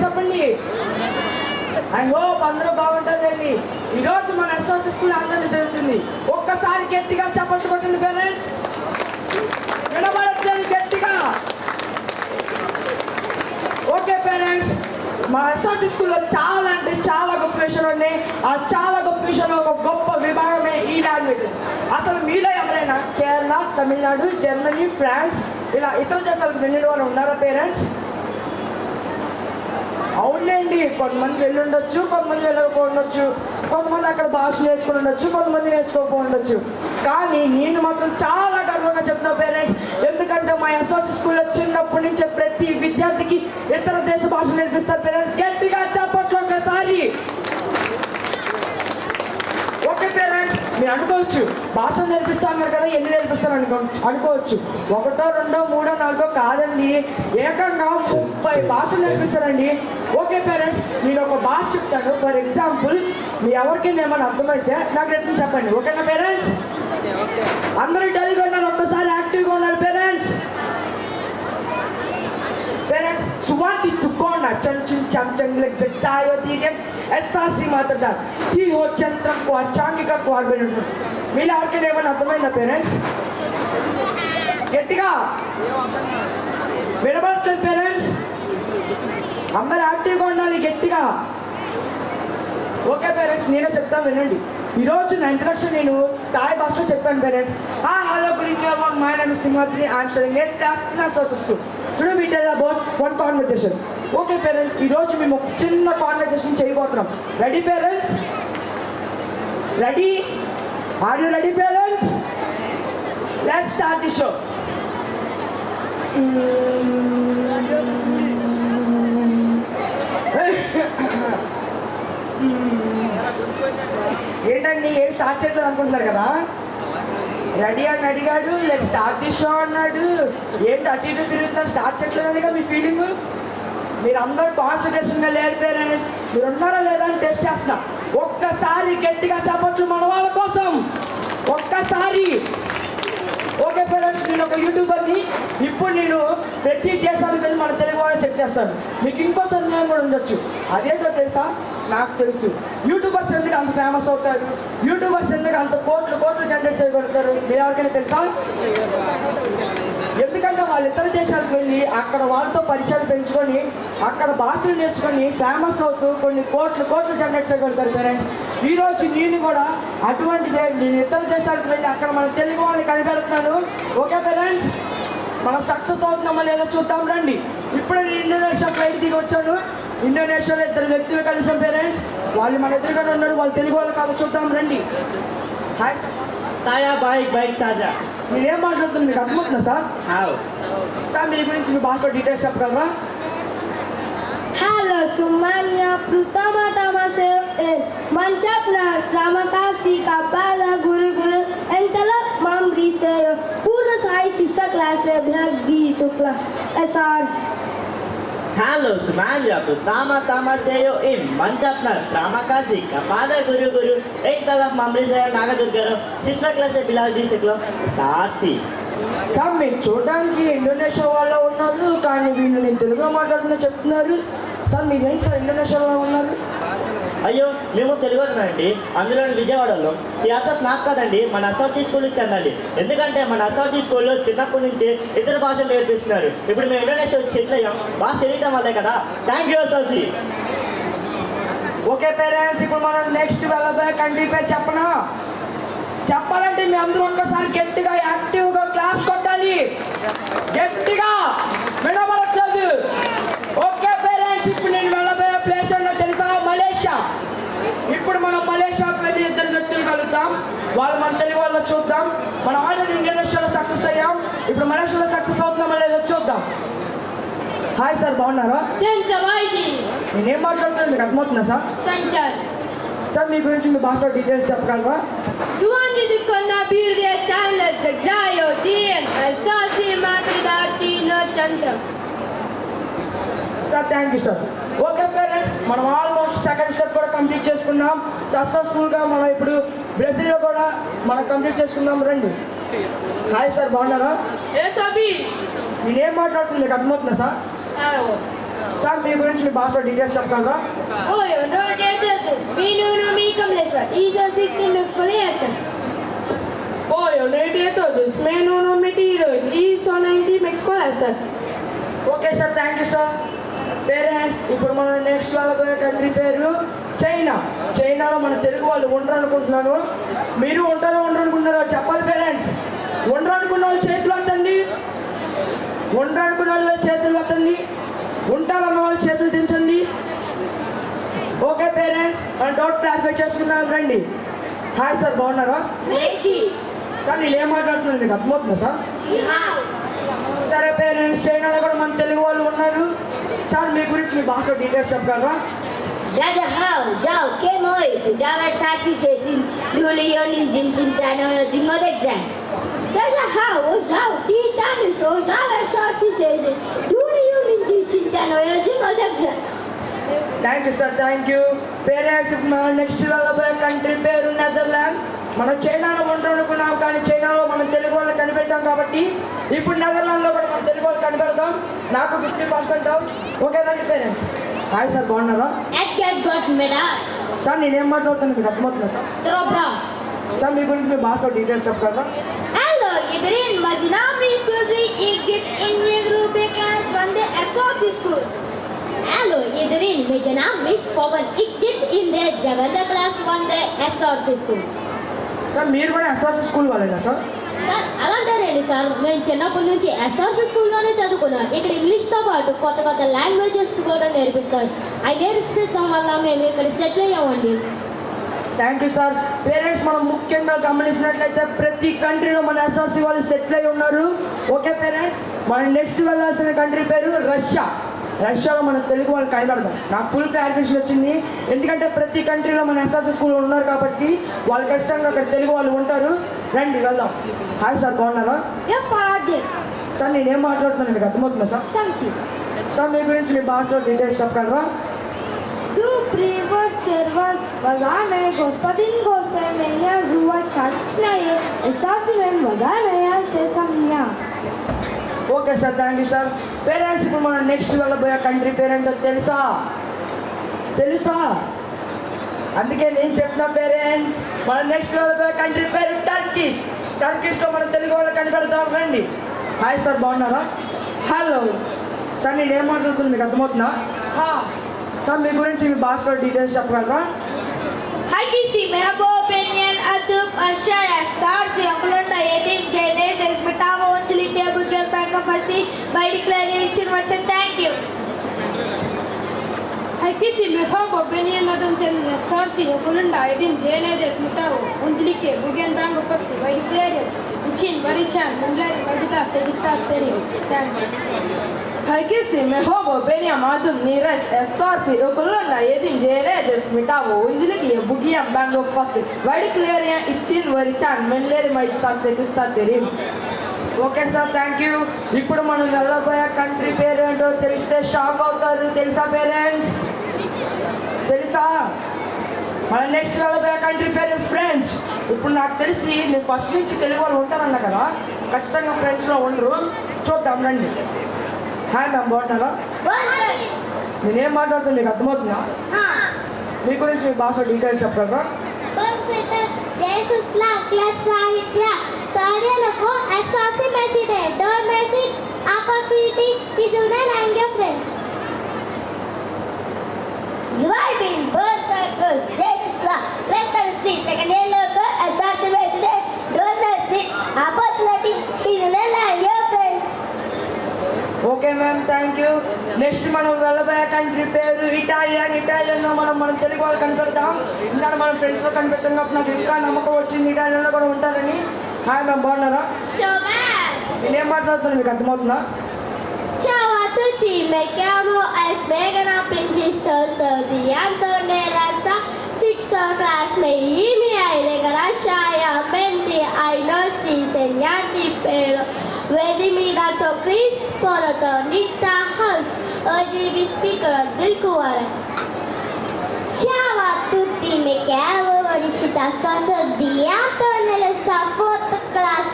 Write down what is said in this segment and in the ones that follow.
చెప్పండి. I hope అందరూ బాగుంటుందండి. ఈరోజు మన ఎస్ఓసి స్కూల్ ఆందోళన జరుగుతుంది. ఒక్కసారి గట్టిగా చప్పట్లు కొట్టండి పేరెంట్స్. వినబడట్లేదు గట్టిగా. ఓకే పేరెంట్స్, మా ఎస్ఓసి స్కూల్లో చాలా అంటే చాలా గొప్ప విషయాలు ఉన్నాయి. ఆ చాలా గొప్ప విషయంలో ఒక గొప్ప విభాగమే ఈ లాంగ్వేజ్. అసలు మీలో ఎవరైనా కేరళ, తమిళనాడు, జర్మనీ, ఫ్రాన్స్ ఇలా ఇతర దేశాలకు వెళ్ళిన వారు ఉన్నారా పేరెంట్స్? అవునండి, కొంతమంది వెళ్ళి ఉండొచ్చు, కొంతమంది వెళ్ళకపోవచ్చు, కొంతమంది అక్కడ భాష నేర్చుకుని ఉండొచ్చు, కొంతమంది నేర్చుకోకపోవచ్చు. కానీ నేను మాత్రం చాలా గర్వంగా చెప్తున్నా పేరెంట్స్, ఎందుకంటే మా ఎస్ఓసి స్కూల్లో చిన్నప్పటి నుంచి ప్రతి విద్యార్థికి ఇతర దేశ భాష నేర్పిస్తారు పేరెంట్స్. గట్టిగా చప్పట్లు ఒకసారి. ఓకే పేరెంట్స్, మీరు అనుకోవచ్చు భాషలు నేర్పిస్తాను కదా, ఎన్ని నేర్పిస్తాను అనుకోవచ్చు. 1, 2, 3, 4 కాదండి, ఏకంగా 30 భాషలు నేర్పిస్తారండి. ఓకే పేరెంట్స్, నేను ఒక భాష చెప్తాను. ఫర్ ఎగ్జాంపుల్, మీ ఎవరికైనా ఏమైనా అర్థమైతే నాకు రేపు చెప్పండి. ఓకేనా పేరెంట్స్? అందరూ డల్గా ఉన్నారు, ఒక్కసారి యాక్టివ్గా ఉన్నారు parents. Parents, suatu itu kona cancun cancung lek becayo tiket esasi mata dah di hocentram kuar canggih ka kuar bener. Mila orke dewan aర్థమైందా పేరెంట్స్? గట్టిగా వినబడుతుంది పేరెంట్స్. అందరూ యాక్టివ్గా ఉండాలి గట్టిగా. ఓకే పేరెంట్స్, నేనే చెప్తాను వినండి. ఈరోజు నా ఇంట్రడక్షన్ నేను థాయ్ భాషలో చెప్పాను parents. Hello good evening, my name is Simhadri. I'm studying at class in SOC school. Today we tell about one conversation. Okay parents, ఈరోజు మేము ఒక చిన్న కాన్వర్జేషన్ చేయబోతున్నాం. Ready parents? Ready? Are you ready parents? Let's start the show. ఏంటండి, ఏం start చేయలేదు అనుకుంటున్నారు కదా? రెడీ అని అడిగాడు, లెట్ స్టార్ట్ ది షో అన్నాడు. ఏంటి అటు ఇటు తిరుగుతున్నారు, స్టార్ట్ చేయలేదుగా మీ ఫీలింగ్? మీరు అందరూ కాన్సన్ట్రేషన్గా లేరు పేరెంట్స్. మీరు ఉన్నారా లేదా అని టెస్ట్ చేస్తున్నా. ఒక్కసారి గట్టిగా చప్పట్లు మన వాళ్ళ కోసం, ఒక్కసారి. ఓకే పేరెంట్స్, నేను ఒక యూట్యూబర్ని. ఇప్పుడు నేను ప్రతి దేశానికి వెళ్ళి మన తెలుగు వాళ్ళని చెక్ చేస్తాను. మీకు ఇంకో సందేహం కూడా ఉండొచ్చు, అదేంటో తెలుసా? నాకు తెలుసు. యూట్యూబర్స్ ఎందుకు అంత ఫేమస్ అవుతారు, యూట్యూబర్స్ ఎందుకు అంత కోట్లు జనరేట్ చేయగలుగుతారు, మీరు ఎవరికైనా తెలుసా? ఎందుకంటే వాళ్ళు ఇతర దేశాలకు వెళ్ళి అక్కడ వాళ్ళతో పరిచయాలు పెంచుకొని అక్కడ భాషలు నేర్చుకొని ఫేమస్ అవుతూ కొన్ని కోట్లు జనరేట్ చేయగలుగుతారు పేరెంట్స్. ఈరోజు నేను కూడా అటువంటిదే. నేను ఇతర దేశాలకు వెళ్ళి అక్కడ మన తెలుగు వాళ్ళని కనిపెడుతున్నాను. ఓకే పేరెంట్స్, మనం సక్సెస్ అవుతున్నామా లేదో చూద్దాం రండి. ఇప్పుడే నేను ఇండోనేషియా ఫ్లైట్ దిగి వచ్చాను. ఇండోనేషియాలో 2 వ్యక్తులు కలిసాం పేరెంట్స్. వాళ్ళు మన ఎదురుగానే ఉన్నారు, వాళ్ళు తెలుగు వాళ్ళు కాదు, చూద్దాం రండి. Hi saya baik saja. నేనేం మాట్లాడుతుంది మీకు అర్థమవుతుందా సార్? సార్ మీ గురించి మీ భాషలో డీటెయిల్స్ చెప్పగలరా? Halo semuanya, pertama-tama saya mengucapkan terima kasih kepada guru-guru yang telah memberi saya saya sisa kelas di sekolah SRC. Halo semuanya, pertama-tama saya mengucapkan terima kasih kepada guru-guru yang telah memberi saya Nagadurga sisa kelas di sekolah SRC. Sir మీరు చూడడానికి Indonesia వాళ్ళు ఉన్నారు, కానీ వీళ్ళు నేను తెలుగులో మాట్లాడుతున్నా చెప్తున్నారు. సార్ మీరేంటి సార్ ఇండోనేషియాలో ఉన్నారు? అయ్యో, మేము తెలుగు అండి, అందులో విజయవాడలో. ఈ అసోస్ నాకు కదండి, మన ఎస్ఓసి స్కూల్కి చెందాలి. ఎందుకంటే మన ఎస్ఓసి స్కూల్లో చిన్నప్పటి నుంచి ఇతర భాషలు నేర్పిస్తున్నారు. ఇప్పుడు మేము ఇండోనేషియా వచ్చి సెటిల్ అయ్యాం, భాష తెలియటం వల్లే కదా. Thank you SOC. Okay parents, ఇప్పుడు మనం నెక్స్ట్ వెళ్ళబోయే కంట్రీ పేరు చెప్పాలంటే మీ అందరూ ఒక్కసారి గట్టిగా యాక్టివ్గా క్లాప్స్ కొట్టాలి. గట్టిగా వినబడట్లేదు. ఓకే పేరెంట్స్, ఇప్పుడు నేను వెళ్ళబోయే ప్లేస్ ఏంటో తెలుసా? మలేషియా. ఇప్పుడు మనం మలేషియాకి వెళ్ళి 2 వ్యక్తులు కలుద్దాం. వాళ్ళు మన తెలుగు వాళ్ళు చూద్దాం. మనం ఆల్రెడీ ఇండోనేషియాలో సక్సెస్ అయ్యాం, ఇప్పుడు మలేషియాలో సక్సెస్ అవుతున్నామా లేదో చూద్దాం. హాయ్ సార్, బాగున్నారా? నేనేం మాట్లాడుతున్నాను మీకు అర్థమవుతుందా సార్? సార్ మీ గురించి మీ భాషలో డీటెయిల్స్ చెప్పగలరా? Sir thank you sir. Okay parents, మనం ఆల్మోస్ట్ సెకండ్ స్టెప్ కూడా కంప్లీట్ చేసుకున్నాం. సక్సెస్ఫుల్గా మనం ఇప్పుడు బ్రెజిల్లో కూడా మనం కంప్లీట్ చేసుకున్నాం. రండి. హాయ్ సార్, బాగున్నారా? నేనేం మాట్లాడుతుంది మీకు అర్థమవుతుందా సార్? సార్ మీ గురించి మీ భాషలో డీటెయిల్స్ చెప్పగలరా? Oh, you know this. Me no me come later. Is a 16 looks for yes. Oh, you know this. Me no material. Is on 90 makes for yes. Okay sir, thank you sir. Parents, ఇప్పుడు మనం next వాళ్ళ country పేరు China. చైనాలో మన తెలుగు వాళ్ళు ఉండరు అనుకుంటున్నాను. మీరు ఉంటారో ఉండరు అనుకుంటున్నారో చెప్పాలి పేరెంట్స్. ఉండరు అనుకున్న వాళ్ళు చేతులు వద్దండి, ఉండరు అనుకున్న వాళ్ళు చేతులు వద్దండి, ఉంటారన్న వాళ్ళు చేతులు దించండి. ఓకే పేరెంట్స్, మన డౌట్ క్లారిఫై చేసుకున్నాం రండి. హాయ్ సార్, బాగున్నారా సార్? నేను ఏం మాట్లాడుతున్నాను మీకు అర్థమవుతుందా సార్? సరే పేరెంట్స్, చైనాలో కూడా మన తెలుగు వాళ్ళు ఉన్నారు. సార్ మీ గురించి మీ భాషలో డీటెయిల్స్ చెప్పగలరా? Dada how, Jao, came away to Java Sati says in Dulion in Jinsin Chano, the mother exam. Dada how, Jao, Titan so Java Sati says in Dulion in Jinsin Chano, the mother exam. Thank you sir, thank you. Parents, మన next వెళ్ళబోయే country పేరు Netherland. మనం చైనాలో ఉండరు అనుకున్నాం, కానీ చైనాలో మనం తెలుగు వాళ్ళు కనిపెట్టాం కాబట్టి ఇప్పుడు నెదర్లాండ్లో కూడా మనం తెలుగు వాళ్ళు కనిపెడతాం. నాకు 50% డౌట్. ఓకే రండి పేరెంట్స్. హాయ్ సార్, బాగున్నారా? Edgar got medal. సార్ నేనేం మాట్లాడుతాను మీకు అర్థమవుతుందా సార్? Trobra. సార్ మీ గురించి మీ భాషలో డీటెయిల్స్ చెప్పగలరా? Hello, Idrin, Majnamri School, Igit in Group Class 1 the SOT School. Hello, Idrin, Majnamri Pawan Igit in the Javada Class 1 the SOT School. Sir మీరు కూడా SRC school వాళ్ళేనా సార్? సార్ అలా అంటారండి sir, మేము చిన్నప్పటి నుంచి ఎస్ఆర్సీ స్కూల్లోనే చదువుకున్నాం. ఇక్కడ ఇంగ్లీష్తో పాటు కొత్త కొత్త లాంగ్వేజెస్ కూడా నేర్పిస్తారు. అవి నేర్పించడం వల్ల మేము ఇక్కడ సెటిల్ అయ్యామండి. Thank you sir. పేరెంట్స్, మనం ముఖ్యంగా గమనించినట్లయితే ప్రతి కంట్రీలో మన ఎస్ఆర్సీ వాళ్ళు సెటిల్ అయి ఉన్నారు. ఓకే పేరెంట్స్, మనం నెక్స్ట్ వెళ్ళాల్సిన కంట్రీ పేరు రష్యా. రష్యాలో మన తెలుగు వాళ్ళు కనబడదాం. నాకు ఫుల్ క్లారిఫికేషన్ వచ్చింది, ఎందుకంటే ప్రతి కంట్రీలో మన ఎస్ఆర్సీ స్కూల్ ఉన్నారు కాబట్టి వాళ్ళు ఖచ్చితంగా అక్కడ తెలుగు వాళ్ళు ఉంటారు. రండి వెళ్దాం. హాయ్ సార్, బాగున్నారా? సార్ నేనేం మాట్లాడుతున్నాను మీకు అర్థమవుతుందా సార్? సార్ మీ గురించి మీ భాషలో డీటెయిల్స్ చెప్పగలరా? Tu privot cervas vagane gospodin gospodinja zuva čačnaje esasimen vaganaja sesamnja. Okay sir, thank you sir. Parents, ఇప్పుడు మనం నెక్స్ట్ వెళ్ళబోయే కంట్రీ పేరెంట్ తెలుసా? తెలుసా? అందుకే నేను చెప్పిన పేరెంట్స్, మన నెక్స్ట్ వెళ్ళబోయే కంట్రీ పేరు టర్కిష్. టర్కిష్లో మన తెలుగు వాళ్ళు కనిపెడతాం రండి. హాయ్ సార్, బాగున్నారా? Hello. సార్ నేను ఏం మాట్లాడుతున్నాను మీకు అర్థమవుతుందా? Ha. సార్ మీ గురించి మీ భాషలో డీటెయిల్స్ చెప్పగలరా? Hakisi mehabo opinion adup ashaya sarsi akulonda yedim jene desmitava onjili table girl bank of asti by declaration much thank you. Hakisi mehabo opinion adum chenne sarsi akulonda yedim jene desmitava onjili table girl bank of asti by declaration Chin Barichan Manglar Vajita Sevista Stereo. Thank you. Hakisi mehabo opinion adum Niraj sarsi akulonda yedim jene desmitava onjili Bugiam bank of asti by declaration Chin Barichan Manglar Vajita Sevista Stereo. Okay sir, thank you. ఇప్పుడు మనం వెళ్ళబోయే country పేరు ఏంటో తెలిస్తే shock అవుతారు. తెలుసా parents? తెలుసా? మన నెక్స్ట్ వెళ్ళబోయే కంట్రీ పేరు ఫ్రెంచ్. ఇప్పుడు నాకు తెలిసి నేను ఫస్ట్ నుంచి తెలుగు వాళ్ళు ఉంటారన్నా కదా, ఖచ్చితంగా ఫ్రెంచ్లో ఉండరు. చూద్దాం రండి. హాయ్ మ్యామ్, బాగున్నారా? నేనేం మాట్లాడుతున్నా మీకు అర్థమవుతుందా? మీ గురించి మీ భాష డీటెయిల్స్ చెప్పగలరా? Sarjanaku SRC President, door message, opportunity, student and your friends. Zweiben, birth circles, Jesus, lesson 3, second year local, SRC President, door message, opportunity, student and your friends. Okay ma'am, thank you. Next మనం వెళ్ళబోయే country పేరు Italian. ఇటాలియన్లో మనం తెలుగు వాళ్ళు కనిపెడతాం. ఇంకా మనం ఫ్రెండ్స్లో కనిపెట్టాం కాబట్టి నాకు ఇంకా నమ్మకం వచ్చింది ఇటాలియన్లో కూడా ఉంటారని. హాయ్ మ్యామ్, బాగున్నారా? నేనేం మాట్లాడుతున్నాను మీకు అర్థమవుతుందా? Ciao a tutti, mi chiamo Esmegana Princistoso di Antonella Sa, sixto class, i miei ringraziamenti ai nostri insegnanti per avermi dato Cristo Tornita House. Oggi vi spiego del cuore. Ciao a tutti, mi chiamo Orishita Stoso di Antonella Sa, fourth class,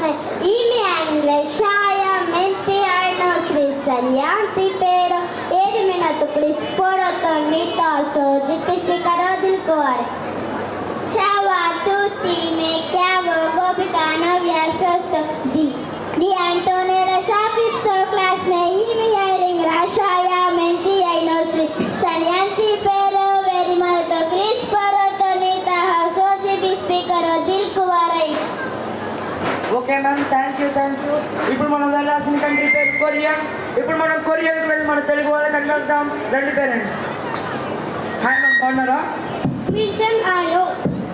i miei ringraziamenti ai nostri insegnanti per avermi dato okay ma'am, thank you. ఇప్పుడు మనం వెళ్ళాల్సిన country పేరు Korea. ఇప్పుడు మనం కొరియాకి వెళ్ళి మన తెలుగు వాళ్ళకి కనిపెడతాం. రెండు పేరెంట్స్. హాయ్ మ్యామ్, బాగున్నారా? Vincent Ayo.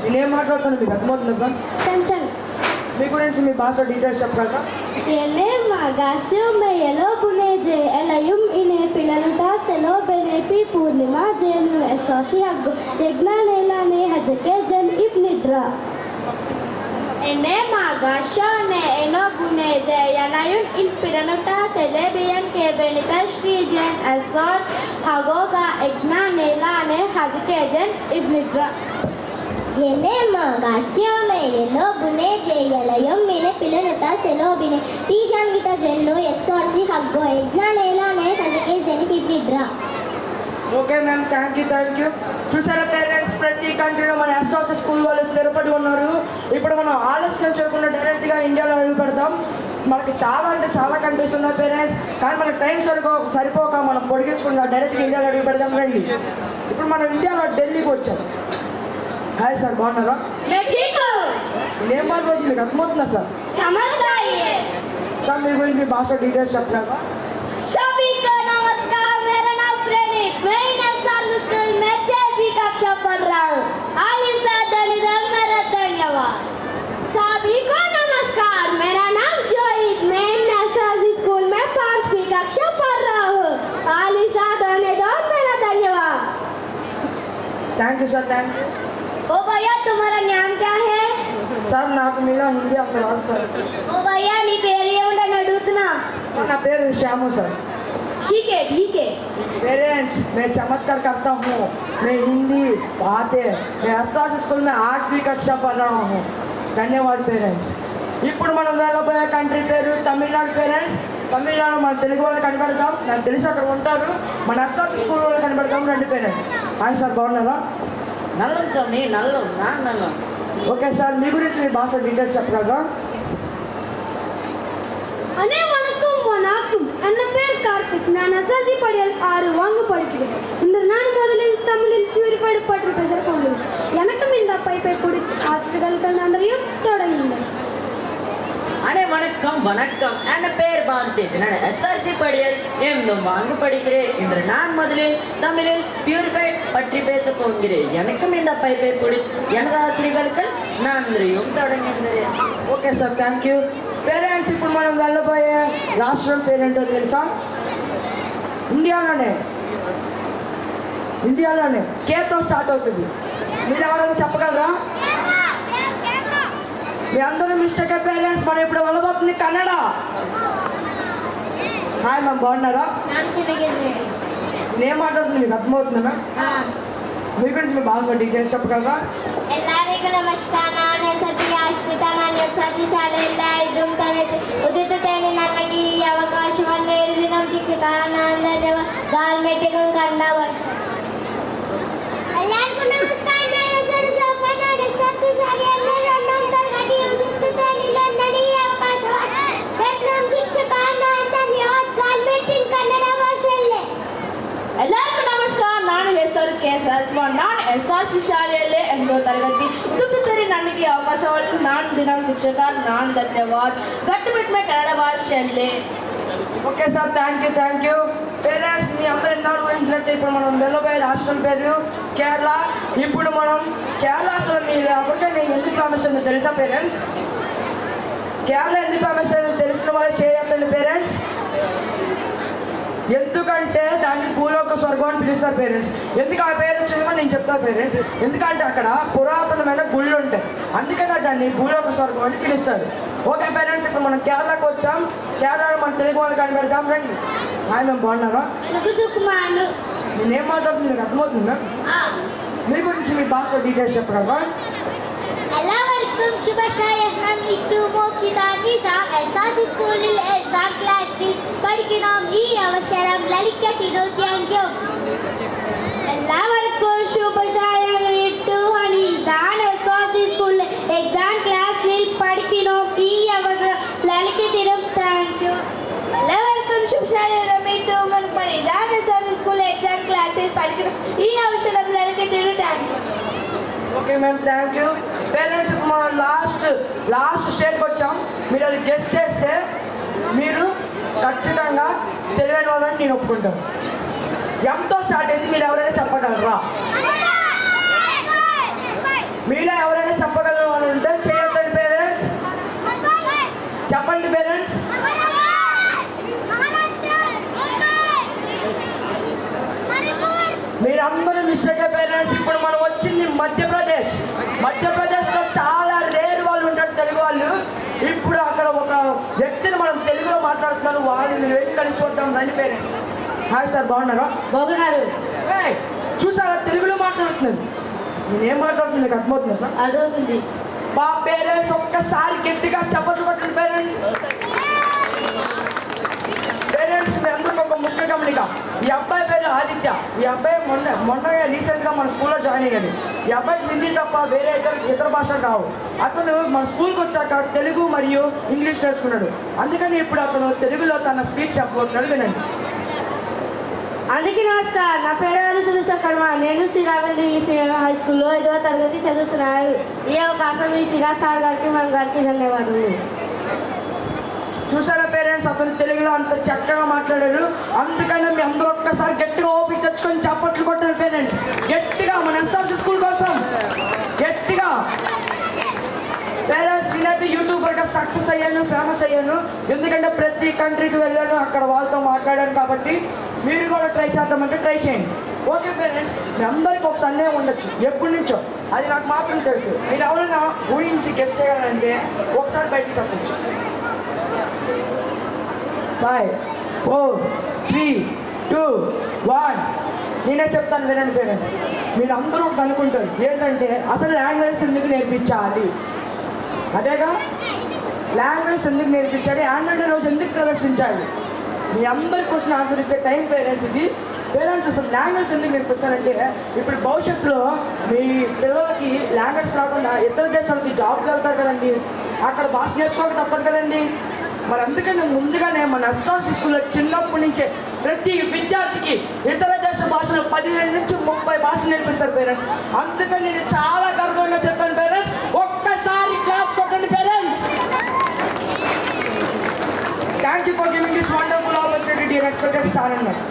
నేనేం మాట్లాడుతాను మీకు అర్థమవుతుందా సార్? Vincent. మీ గురించి మీ భాష డీటెయిల్స్ చెప్పగలరా? Ele magasio me yelo buneje elayum ine pilanuta selo benepi purnima jenu esosi aggo yegna nelane hajake jen ibnidra. Ene magasio ne eno buneje elayum in pilanuta sele beyan ke benita shri jen esot hagoga egna nelane hajake jen ibnidra. Yene magasio me yelo bune je yelayom mine pilanuta selo bine pijangita jenno esorsi haggo egna lela ne kazake zeni pibidra. Okay ma'am, thank you. చూసారా parents, ప్రతి కంట్రీలో మన SRC school వాళ్ళు స్థిరపడి ఉన్నారు. ఇప్పుడు మనం ఆలస్యం చేయకుండా డైరెక్ట్గా ఇండియాలో అడుగు పెడతాం. మనకి చాలా అంటే చాలా కంట్రీస్ ఉన్నాయి పేరెంట్స్, కానీ మనకి టైం సరిపోక మనం పొడిగించకుండా డైరెక్ట్గా ఇండియాలో అడుగు పెడతాం. రండి, ఇప్పుడు మనం ఇండియాలో ఢిల్లీకి వచ్చాం. హాయ్ సార్, బాగున్నారా? నేనేం మాట్లాడుతుంది మీకు అర్థమవుతుందా సార్? సార్ మీ గురించి మీ భాష డీటెయిల్స్ చెప్పగలరా? सभी को नमस्कार, मेरा नाम प्रणीत, मैं एसआरसी स्कूल में 6वीं कक्षा पढ़ रहा हूँ। आलिसा धन्यवाद, मेरा धन्यवाद। सभी को नमस्कार, मेरा नाम जोईद, मैं एसआरसी स्कूल में 5वीं कक्षा पढ़ रहा हूँ। आलिसा धन्यवाद, मेरा धन्यवाद। Thank you sir, thank you. ओ भैया, तुम्हारा नाम क्या है? సార్ నాకు మీలో హిందీ అంత రాదు సార్. ओ भैया, नी పేరు ఏముంటని అడుగుతున్నా. నా పేరు శ్యాము సార్. ठीक है। पेरेंट्स, मैं चमत्कार करता हूँ. मैं हिंदी आते, मैं एसआरसी स्कूल में 8वीं कक्षा पढ़ रहा हूँ. ధన్యవాదాలు పేరెంట్స్. ఇప్పుడు మనం వెళ్ళబోయే కంట్రీ పేరు తమిళనాడు పేరెంట్స్. తమిళనాడు మన తెలుగు వాళ్ళు కనబడతాం. నాకు తెలిసి అక్కడ ఉంటారు. మన ఎస్ఆర్సి స్కూల్ వాళ్ళు కనబడతాం. రెండు పేరెంట్స్. హాయ్ సార్, బాగున్నారా? నల్లం స్వామి, నల్లం. ఓకే సార్, మీ గురించి మీ భాష డీటెయిల్స్ చెప్పగలరా? அனே வணக்கம். என்ன பேர் கார்த்திக். நான் எஸ்எல்சி படியல் 6 வாங்க படிக்கிறேன். இந்த நான் முதலில் தமிழில் பியூரிஃபைடு பற்றி பேச போகிறேன். எனக்கும் இந்த பைப்பை கொடுத்து ஆசிரியர்கள் நன்றியும் தொடங்கினேன். அண்ணே வணக்கம். என் பேர் பாந்தேஜ். நான் எஸ்ஆர்சி படியல் எம்லும் வாங்க படிக்கிறேன். இன்று நான் முதலில் தமிழில் பியூரிஃபைட் பற்றி பேச போகிறேன். எனக்கும் இந்த பைப்பை பிடித்து எனது ஆசிரியர்களுக்கு நன்றியும் தொடங்குகிறேன். Okay sir, thank you. Parents, ఇప్పుడు మనం వెళ్ళబోయే రాష్ట్రం పేరేంటో తెలుసా? ఇండియాలోనే కేతో స్టార్ట్ అవుతుంది. మీరు ఎవరైనా చెప్పగలరా? మీ అందరూ మిస్టేక్ పేరెంట్స్. మనం ఇప్పుడు వెళ్ళబోతుంది కన్నడ. హాయ్ మ్యామ్, బాగున్నారా? నేనేం మాట్లాడుతుంది మీకు అర్థమవుతుందా? మీ గురించి మీ భాష డీటెయిల్స్ చెప్పగలరా? ಎಲ್ಲರಿಗೂ ನಮಸ್ಕಾರ. ನಾನು ಎಸ್ಆರ್ಸಿ ಆಶ್ರಿತ. ನಾನು ಎಸ್ಆರ್ಸಿ ಶಾಲೆಯಲ್ಲಿ 5 ತರಗತಿ ಓದುತ್ತಿದ್ದೇನೆ. ನನಗೆ ಈ ಅವಕಾಶವನ್ನು ನೀಡಿದ ನಮ್ಮ ಶಿಕ್ಷಕ ನಾನು ಗಾಲ್ಮೆಟ್ಟಿಗೂ ಕನ್ನಡ ಭಾಷೆ. ಎಲ್ಲರಿಗೂ ನಮಸ್ಕಾರ. ನಾನು ಎಸ್ಆರ್ಸಿ ಜೋಪ. ನಾನು ಎಸ್ಆರ್ಸಿ ಶಾಲೆಯಲ್ಲಿ 2 ತರಗತಿ ಓದುತ್ತಿದ್ದೇನೆ. ನನಗೆ ಈ ಅವಕಾಶವನ್ನು ನೀಡಿದ ನಮ್ಮ ಶಿಕ್ಷಕ ನಾನು ಧನ್ಯವಾದ ಗಾಲ್ಮೆಟ್ಟಿನ ಕನ್ನಡ ಭಾಷೆಯಲ್ಲಿ. ಎಲ್ಲರಿಗೂ ನಮಸ್ಕಾರ. ನಾನು ಹೆಸರು KSS1. ನಾನು ಎಸ್ಆರ್ಸಿ ಶಾಲೆಯಲ್ಲಿ 8వ ತರಗತಿ ಓದುತ್ತಿದ್ದೇನೆ. ನನಗೆ ಈ ಅವಕಾಶವನ್ನು ನಾನು ದಿನ ಶಿಕ್ಷಕ ನಾನು ಧನ್ಯವಾದ ಗಟ್ಟಿಬಿಟ್ಮೆ ಕನ್ನಡ ಭಾಷೆಯಲ್ಲಿ. Okay sir, thank you. Parents, మీ అందరూ ఎన్నో ఊహించినట్టు ఇప్పుడు మనం వెళ్ళబోయే రాష్ట్రం పేరు కేరళ. ఇప్పుడు మనం కేరళ అసలు మీరు ఎవరికైనా ఎందుకు ఫేమస్ అయిందో తెలుసా పేరెంట్స్? కేరళ ఎందుకు ఫేమస్ అయిందో తెలిసిన వాళ్ళు చేయొద్దండి పేరెంట్స్. ఎందుకంటే దాన్ని భూలోక స్వర్గం అని పిలుస్తారు పేరెంట్స్. ఎందుకు ఆ పేరు వచ్చిందో నేను చెప్తాను పేరెంట్స్. ఎందుకంటే అక్కడ పురాతనమైన గుళ్ళు ఉంటాయి, అందుకనే దాన్ని భూలోక స్వర్గం అని పిలుస్తారు. ఓకే పేరెంట్స్, ఇప్పుడు మనం కేరళకు వచ్చాం. కేరళలో మన తెలుగు వాళ్ళు కనిపెడతాం. రండి. హాయ్ మ్యామ్, బాగున్నారా? నేనేం మాట్లాడుతుంది మీకు అర్థమవుతుందా? మీ గురించి మీ భాష డీటెయిల్స్ చెప్పగలరా? എല്ലാവർക്കും ശുഭശായം. ഇത് മോക്ഷിതാനിത എസ്ആർസി സ്കൂളിൽ എക്സാം ക്ലാസ്സിൽ പഠിക്കണം. ഈ അവസരം ലഭിക്കുന്നു. Thank you. എല്ലാവർക്കും ശുഭശായം. ഞാൻ എസ്ആർസി സ്കൂളിൽ എക്സാം ക്ലാസ്സിൽ പഠിക്കണം. ഈ അവസരം ലഭിക്കുന്നു. Thank you. എല്ലാവർക്കും ശുഭശായം. ഞാൻ എസ്ആർസി സ്കൂളിൽ എക്സാം ക്ലാസ്സിൽ പഠിക്കണം. ഈ അവസരം ലഭിക്കുന്നു. Thank you. Okay ma'am, thank you. Parents మనం లాస్ట్ స్టేజ్కి వచ్చాం. మీరు అది గెస్ట్ చేస్తే మీరు ఖచ్చితంగా తెలియని వాళ్ళని నేను ఒప్పుకుంటాను. ఎంతో స్టార్ట్ అయింది, మీరు ఎవరైనా చెప్పగలరా? మీలో ఎవరైనా చెప్పగలరు అని ఉంటే చేయొద్దండి పేరెంట్స్. చెప్పండి పేరెంట్స్. మీరందరూ మిస్టేక్ పేరెంట్స్. ఇప్పుడు మనం వచ్చింది మధ్యప్రదేశ్లో చాలా రేర్ వాళ్ళు ఉంటారు తెలుగు వాళ్ళు. ఇప్పుడు అక్కడ ఒక వ్యక్తిని మనం తెలుగులో మాట్లాడుతున్నారు, వాళ్ళని వెళ్ళి కలిసి వద్దాం రండి పేరెంట్స్. హాయ్ సార్, బాగున్నారా? బాగున్నారు. చూసారా తెలుగులో మాట్లాడుతున్నారు. నేనేం మాట్లాడుతుంది మీకు అర్థమవుతుందా సార్? అదవుతుంది. మా పేరెంట్స్ ఒక్కసారి గట్టిగా చప్పట్లు కొట్టండి పేరెంట్స్. పేరెంట్స్ మీ అందరికీ ఒక ముఖ్య గమనిక. ఈ అబ్బాయి పేరు ఆదిత్య. ఈ అబ్బాయి మొన్నగా రీసెంట్గా మన స్కూల్లో జాయిన్ అయ్యాడు. ఈ అబ్బాయికి హిందీ తప్ప వేరే ఇతర భాషలు కావు. అతను మన స్కూల్కి వచ్చాక తెలుగు మరియు ఇంగ్లీష్ నేర్చుకున్నాడు. అందుకని ఇప్పుడు అతను తెలుగులో తన స్పీచ్ చెప్పబోతున్నాడు, వినండి. అందరికీ నమస్కారం. నా పేరు ఆదిత్య శర్మ. నేను శ్రీరామరెడ్డి హై స్కూల్లో 5వ తరగతి చదువుతున్నాను. ఈ అవకాశం ఇచ్చిన సార్ గారికి మన గారికి ధన్యవాదాలు. చూసారా పేరెంట్స్, అతను తెలుగులో అంత చక్కగా మాట్లాడాడు. అందుకని మీ అందరూ ఒక్కసారి గట్టిగా ఓపిక తెచ్చుకొని చప్పట్లు కొట్టారు పేరెంట్స్. గట్టిగా మన ఎస్ఆర్సీ స్కూల్ కోసం గట్టిగా. పేరెంట్స్, నేనైతే యూట్యూబర్గా సక్సెస్ అయ్యాను, ఫేమస్ అయ్యాను. ఎందుకంటే ప్రతి కంట్రీకి వెళ్ళాను, అక్కడ వాళ్ళతో మాట్లాడాను. కాబట్టి మీరు కూడా ట్రై చేద్దామంటే ట్రై చేయండి. ఓకే పేరెంట్స్, మీ అందరికీ ఒక సందేహం ఉండొచ్చు ఎప్పటి నుంచో, అది నాకు మాత్రం తెలుసు. మీరు ఎవరైనా ఊహించి గెస్ట్ చేయాలంటే ఒకసారి బయటకు చెప్పచ్చు. 5 4 3 2 1. నేనే చెప్తాను వినండి పేరెంట్స్. మీరు అందరూ ఒకటి అనుకుంటారు ఏంటంటే అసలు లాంగ్వేజ్ ఎందుకు నేర్పించాలి, అదేగా లాంగ్వేజ్ ఎందుకు నేర్పించాలి, యాన్యువల్ డే రోజు ఎందుకు ప్రదర్శించాలి. మీ అందరి క్వశ్చన్ ఆన్సర్ ఇచ్చే టైం పేరెంట్స్ ఇది. పేరెంట్స్ అసలు లాంగ్వేజ్ ఎందుకు నేర్పిస్తారంటే ఇప్పుడు భవిష్యత్తులో మీ పిల్లలకి లాంగ్వేజ్ రాకుండా ఇతర దేశాలకి జాబ్కి వెళ్తారు కదండి, అక్కడ భాష నేర్చుకోక తప్పదు కదండి. మరి అందుకని ముందుగానే మన ఎస్ఆర్సీ స్కూల్లో చిన్నప్పటి నుంచే ప్రతి విద్యార్థికి ఇతర దేశ భాషలు 15 నుంచి 30 భాషలు నేర్పిస్తారు పేరెంట్స్. అందుకని నేను చాలా గర్వంగా చెప్పాను పేరెంట్స్. ఒక్కసారి క్లాస్ కొట్టండి parents. Thank you for giving this wonderful opportunity, dear respected sir అన్నారు.